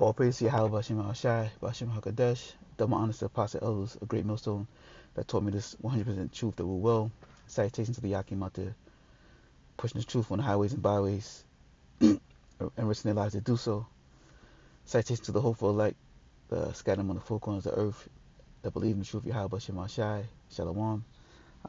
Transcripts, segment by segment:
All praise to Yahweh Bashem Shai, Bashem HaKadesh, double honors to Apostle Elders, a great millstone that taught me this 100% truth that will well. Salutations to the Yakim out there, pushing the truth on the highways and byways, and risking their lives to do so. Salutations to the hopeful elect, scattered among the four corners of the earth, that believe in the truth of Yahweh Bashem Shai, Shalom.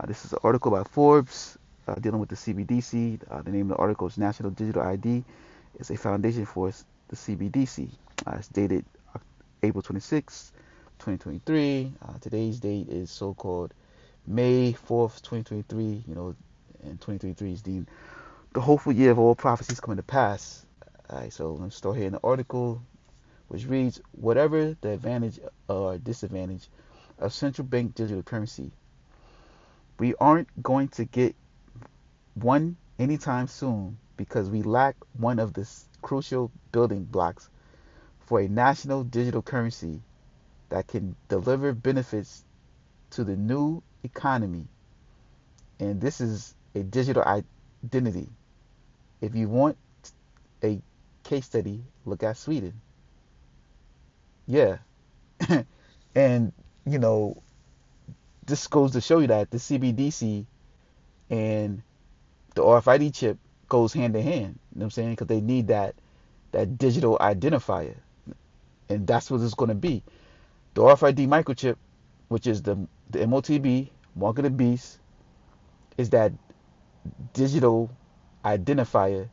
This is an article by Forbes dealing with the CBDC. The name of the article is National Digital ID. It's a foundation for the CBDC. It's dated April 26, 2023. Today's date is so-called May 4th, 2023. And 2023 is deemed the hopeful year of all prophecies coming to pass. All right, so let's start here in the article, which reads, whatever the advantage or disadvantage of central bank digital currency, we aren't going to get one anytime soon because we lack one of the crucial building blocks for a national digital currency that can deliver benefits to the new economy. And this is a digital identity. If you want a case study, look at Sweden. Yeah. And, this goes to show you that the CBDC and the RFID chip goes hand in hand. You know what I'm saying? Because they need that digital identifier. And that's what it's going to be. The RFID microchip, which is the MOTB, Mark of the Beast, is that digital identifier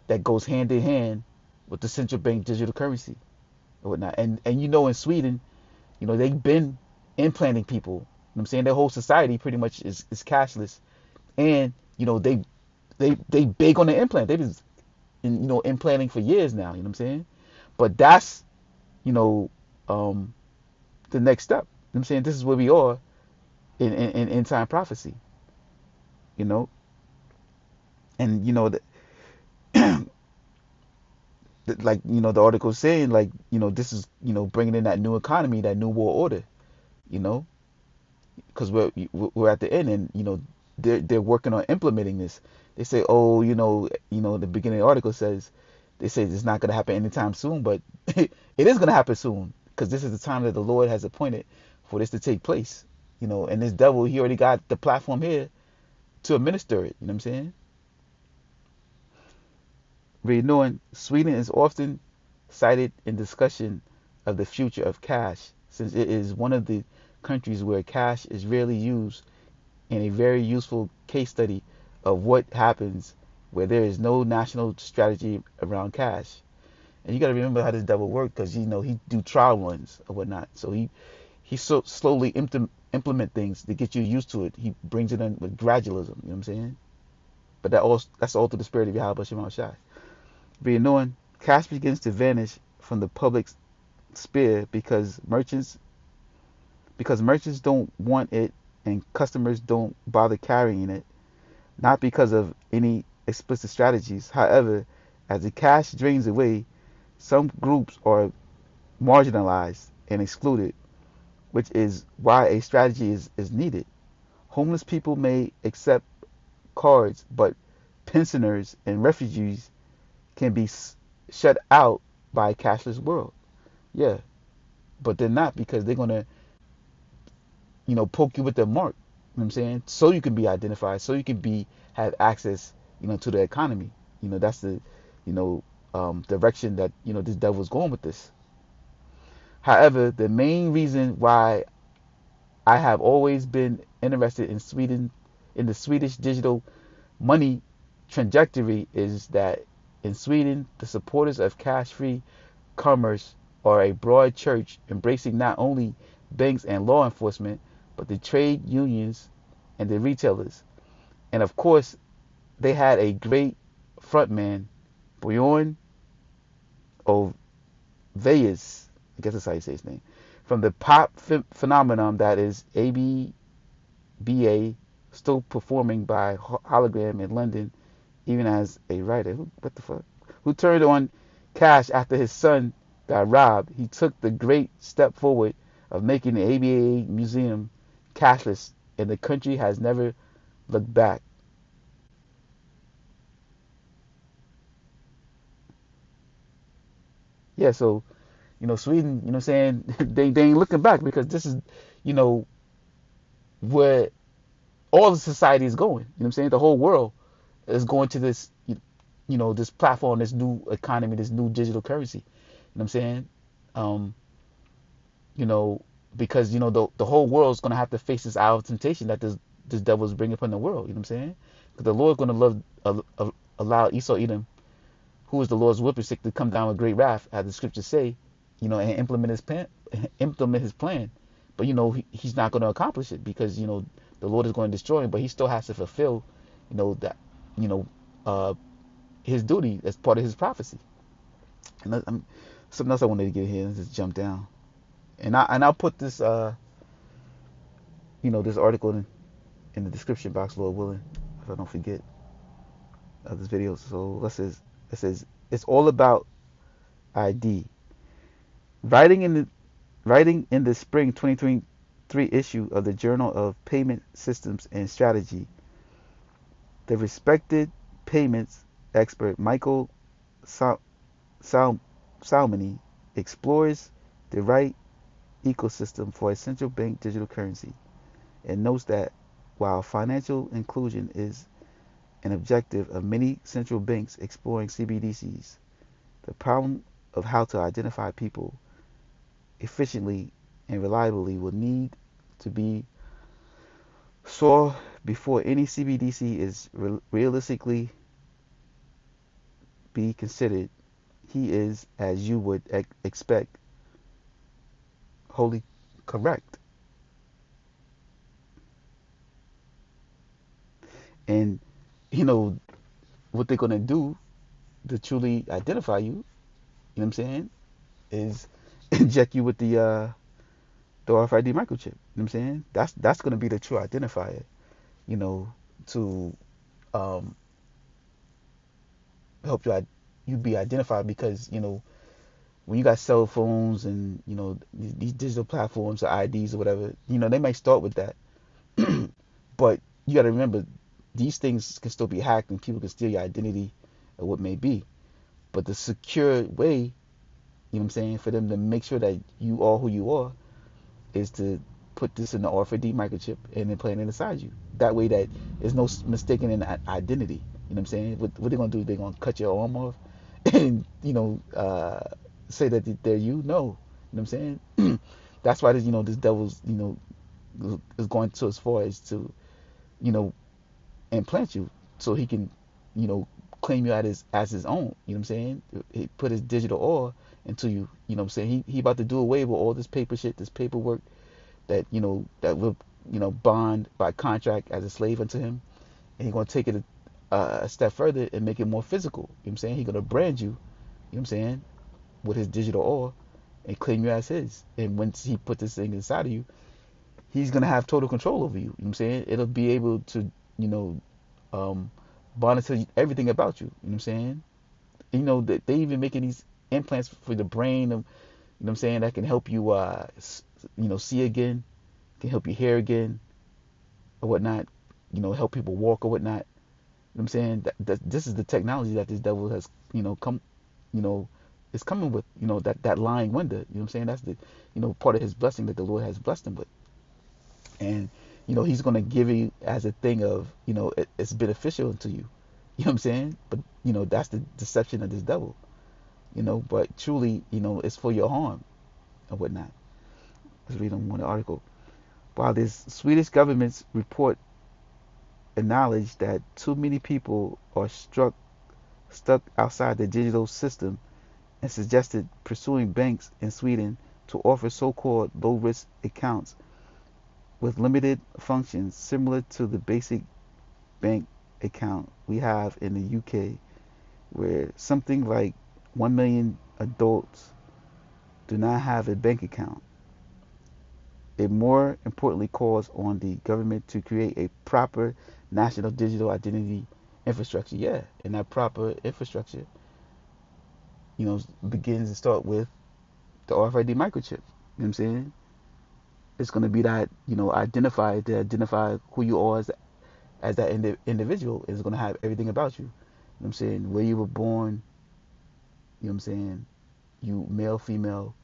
that goes hand in hand with the central bank digital currency and whatnot. And in Sweden, they've been implanting people. You know what I'm saying? Their whole society pretty much is cashless. And, they big on the implant. They've been, implanting for years now, you know what I'm saying? But that's, the next step. You know what I'm saying? This is where we are in end time prophecy, you know? And, the article is saying, this is, bringing in that new economy, that new world order, because we're at the end, and, they're working on implementing this. They say, the beginning of the article says, they say it's not going to happen anytime soon, but it is going to happen soon, because this is the time that the Lord has appointed for this to take place, and this devil, he already got the platform here to administer it, you know what I'm saying? Knowing Sweden is often cited in discussion of the future of cash, since it is one of the countries where cash is rarely used, and a very useful case study of what happens where there is no national strategy around cash. And you got to remember how this devil worked, because he do trial runs or whatnot. So he so slowly implement things to get you used to it. He brings it in with gradualism. You know what I'm saying? But that's all through the spirit of Yahweh Shema Shai. Being knowing cash begins to vanish from the public sphere because merchants don't want it and customers don't bother carrying it, not because of any explicit strategies. However, as the cash drains away, some groups are marginalized and excluded, which is why a strategy is needed. Homeless people may accept cards, but pensioners and refugees can be shut out by a cashless world. Yeah, but they're not, because they're going to, poke you with their mark. You know what I'm saying? So you can be identified, so you can have access, to the economy. That's the, direction that, this devil's going with this. However, the main reason why I have always been interested in the Swedish digital money trajectory, is that in Sweden, the supporters of cash-free commerce are a broad church embracing not only banks and law enforcement, but the trade unions and the retailers. And of course, they had a great frontman, Bjorn Ulvaeus, I guess that's how you say his name, from the pop phenomenon that is ABBA, still performing by hologram in London, even as a writer. Who turned on cash after his son got robbed. He took the great step forward of making the ABA museum cashless, and the country has never looked back. Yeah, so Sweden, you know what I'm saying, they ain't looking back because this is, you know, where all the society is going. You know what I'm saying? The whole world is going to this, this platform, this new economy, this new digital currency. You know what I'm saying? Um, you know, because the whole world's gonna have to face this hour of temptation that this devil is bringing upon the world. You know what I'm saying? Because the Lord's gonna allow Esau Edom, who is the Lord's whipping to come down with great wrath, as the scriptures say, and implement his plan. But he's not going to accomplish it because the Lord is going to destroy him. But he still has to fulfill, that you know uh, his duty as part of his prophecy. And something else I wanted to get here. Let's just jump down, and I'll put this this article in the description box, Lord willing, if I don't forget this video. So it says it's all about ID. Writing in the spring 2023 issue of the Journal of Payment Systems and Strategy, the respected payments expert Michael Salmini explores the right ecosystem for a central bank digital currency and notes that while financial inclusion is an objective of many central banks exploring CBDCs, the problem of how to identify people efficiently and reliably will need to be solved before any CBDC is realistically be considered. He is, as you would expect, wholly correct. And what they're gonna do to truly identify you, you know what I'm saying, is inject you with the RFID microchip. You know what I'm saying? That's gonna be the true identifier, to help you be identified because when you got cell phones and these digital platforms or IDs or whatever, they might start with that, but you got to remember these things can still be hacked and people can steal your identity or what may be. But the secure way, you know what I'm saying, for them to make sure that you are who you are is to put this in the RFID microchip and then plant it inside you. That way that there's no mistaking in identity. You know what I'm saying? What they're gonna do? They're gonna cut your arm off and say that they're you? No. You know what I'm saying? That's why this devil's is going so as far as to implant you so he can claim you as his own. You know what I'm saying? He put his digital aura into you. You know what I'm saying? He about to do away with all this paper shit, this paperwork that that will bond by contract as a slave unto him, and he's gonna take it a step further and make it more physical. You know what I'm saying? He's gonna brand you. You know what I'm saying? With his digital aura and claim you as his. And once he put this thing inside of you, he's gonna have total control over you. You know what I'm saying? It'll be able to bond to everything about you. You know what I'm saying? They even making these implants for the brain of, what I'm saying, that can help you see again, can help you hear again or whatnot, help people walk or whatnot. You know what I'm saying? That this is the technology that this devil has come is coming with, that lying wonder. You know what I'm saying? That's the part of his blessing that the Lord has blessed him with. And he's going to give you as a thing of it's beneficial to you. You know what I'm saying? But that's the deception of this devil. But truly it's for your harm and whatnot. Let's read on one article. While this Swedish government's report acknowledged that too many people are stuck outside the digital system and suggested pursuing banks in Sweden to offer so-called low-risk accounts with limited functions similar to the basic bank account we have in the UK, where something like 1 million adults do not have a bank account. It more importantly calls on the government to create a proper national digital identity infrastructure. Yeah, and that proper infrastructure, begins to start with the RFID microchip. You know what I'm saying? It's going to be that, identify to identify who you are as that individual. It's going to have everything about you. You know what I'm saying? Where you were born, you know what I'm saying? You male, female,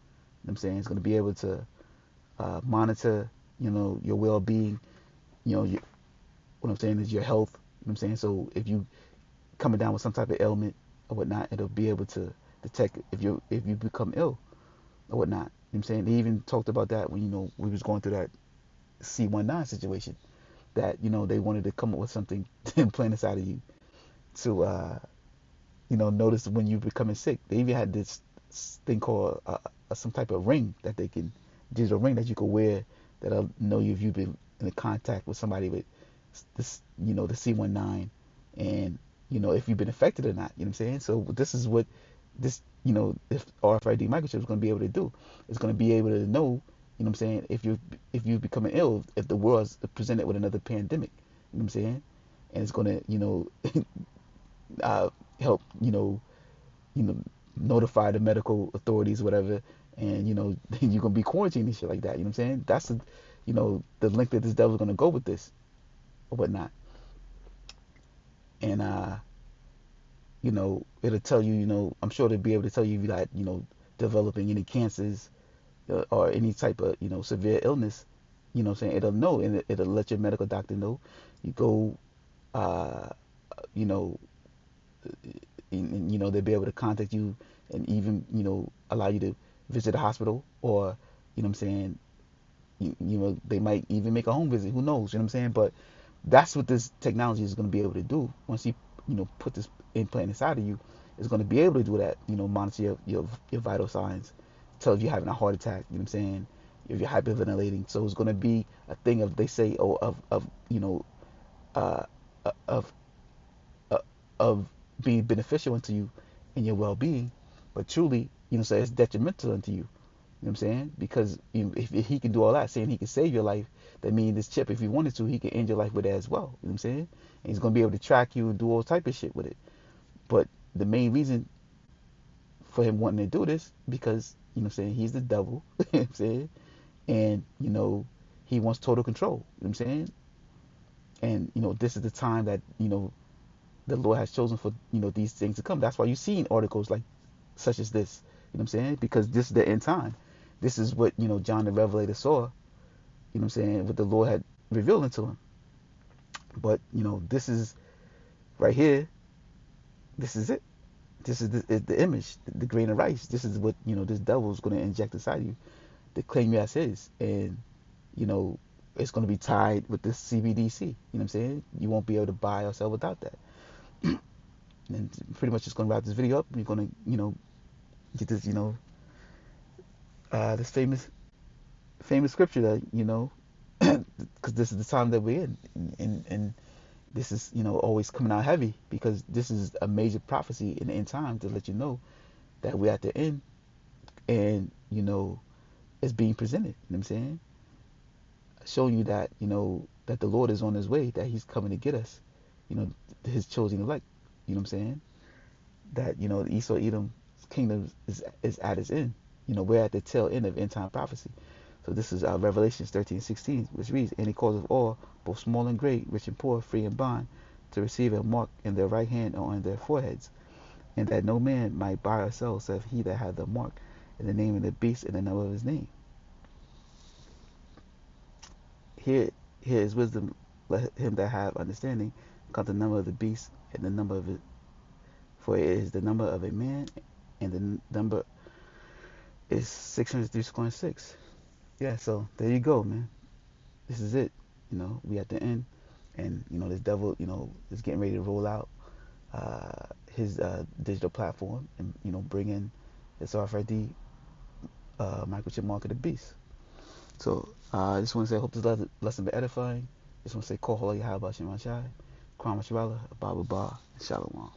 what I'm saying? It's going to be able to monitor, your well-being. What I'm saying is your health. You know what I'm saying? So if you coming down with some type of ailment or whatnot, it'll be able to detect if you become ill or whatnot. You know what I'm saying? They even talked about that when, we was going through that C19 situation, that, they wanted to come up with something to implant inside of you to, notice when you're becoming sick. They even had this thing called some type of ring that digital ring that you could wear that'll know you if you've been in contact with somebody with this, the C19, and, if you've been affected or not. You know what I'm saying? So this is what this, if RFID microchip is going to be able to do. It's going to be able to know, what I'm saying, if you're becoming ill, if the world's presented with another pandemic. You know what I'm saying? And it's going to, help, notify the medical authorities, whatever, and, you're gonna be quarantined and shit like that. You know what I'm saying? That's the length that this devil's gonna go with this or whatnot. And it'll tell you, I'm sure they'll be able to tell you if you got, developing any cancers, or any type of, severe illness. You know what I'm saying? It'll know, and it'll let your medical doctor know. You go, you know, they'll be able to contact you, and even, allow you to visit a hospital, or, what I'm saying, they might even make a home visit. Who knows? You know what I'm saying? But that's what this technology is going to be able to do. Once you, put this implant inside of you, it's going to be able to do that. Monitor your vital signs, tell if you're having a heart attack. You know what I'm saying? If you're hyperventilating. So it's going to be a thing of, they say, uh, of of being beneficial into you and your well-being, but truly, so it's detrimental into you. You know what I'm saying? Because, if he can do all that, saying he can save your life, that means this chip, if he wanted to, he can end your life with it as well. You know what I'm saying? And he's going to be able to track you and do all type of shit with it. But the main reason for him wanting to do this, because, what I'm saying, he's the devil. You know what I'm saying? And, he wants total control. You know what I'm saying? And, this is the time that, the Lord has chosen for, these things to come. That's why you've seen articles like such as this. You know what I'm saying? Because this is the end time. This is what, John the Revelator saw. You know what I'm saying? What the Lord had revealed into him. But, this is right here. This is it. This is the image, the grain of rice. This is what, this devil is going to inject inside you to claim you as his. And, it's going to be tied with this CBDC. You know what I'm saying? You won't be able to buy or sell without that. And pretty much just going to wrap this video up. We're going to, get this, this famous scripture that, because this is the time that we're in, and this is, always coming out heavy, because this is a major prophecy in the end time to let you know that we're at the end, and, it's being presented. You know what I'm saying? Showing you that, that the Lord is on his way, that he's coming to get us, his chosen elect. You know what I'm saying? That, Esau Edom's kingdom is at its end. We're at the tail end of end time prophecy. So this is Revelations 13:16, which reads, "And he causes all, both small and great, rich and poor, free and bond, to receive a mark in their right hand or on their foreheads, and that no man might buy or sell save he that had the mark, in the name of the beast and the number of his name." Here is wisdom. Let him that have understanding count the number of the beast and the number of it, for it is the number of a man, and the number is 603.6. Yeah, so there you go, man. This is it. We at the end, and this devil, is getting ready to roll out his digital platform, and bring in this RFID microchip mark of the beast. So I just want to say, I hope this lesson be edifying. Just want to say, Kohola Yahabashim Mashai, Kwam Shirala, Baba Ba, Shalom.